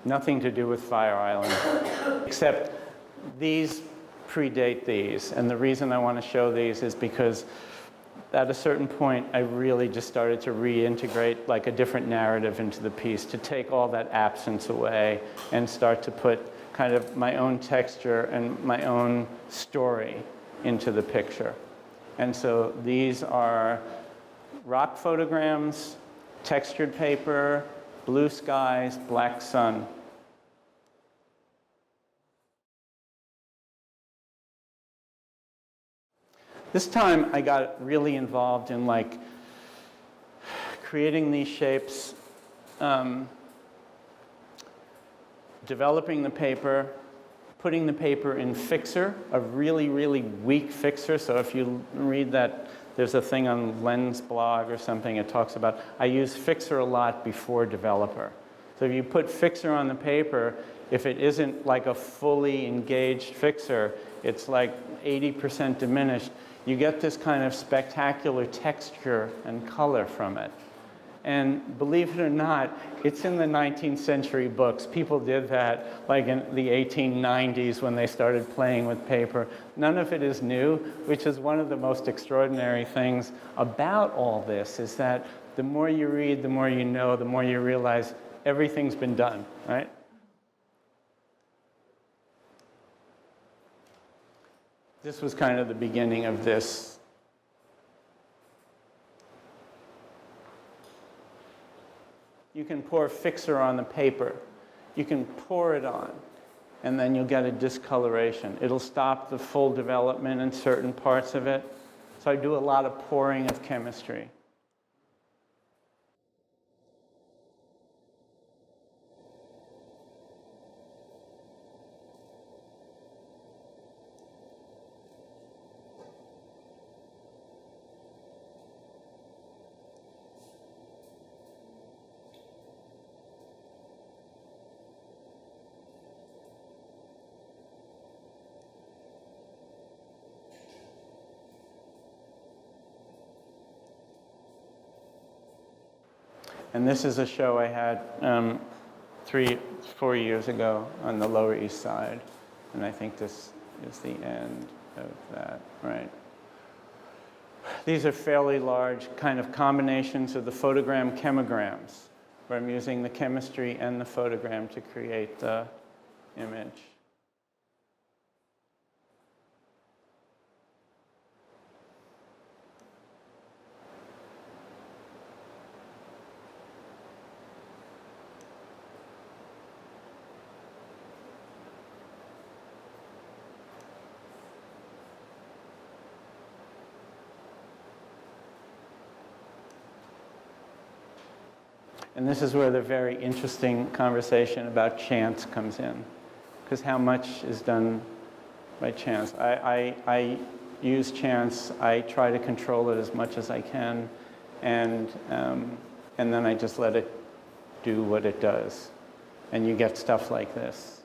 Nothing to do with Fire Island, except these predate these. And the reason I want to show these is because at a certain point, I really just started to reintegrate like a different narrative into the piece, to take all that absence away and start to put kind of my own texture and my own story into the picture. And so these are rock photograms, textured paper, blue skies, black sun. This time I got really involved in like creating these shapes, developing the paper, putting the paper in fixer, a really, really weak fixer. So if you read that, there's a thing on Len's blog or something, it talks about, I use fixer a lot before developer. So if you put fixer on the paper, if it isn't like a fully engaged fixer, it's like 80% diminished. You get this kind of spectacular texture and color from it. And believe it or not, it's in the 19th century books. People did that like in the 1890s when they started playing with paper. None of it is new, which is one of the most extraordinary things about all this, is that the more you read, the more you know, the more you realize everything's been done, right? This was kind of the beginning of this. You can pour fixer on the paper. You can pour it on, and then you'll get a discoloration. It'll stop the full development in certain parts of it. So I do a lot of pouring of chemistry. And this is a show I had 4 years ago on the Lower East Side. And I think this is the end of that, right? These are fairly large kind of combinations of the photogram chemograms, where I'm using the chemistry and the photogram to create the image. And this is where the very interesting conversation about chance comes in, because how much is done by chance? I use chance. I try to control it as much as I can, and then I just let it do what it does, and you get stuff like this.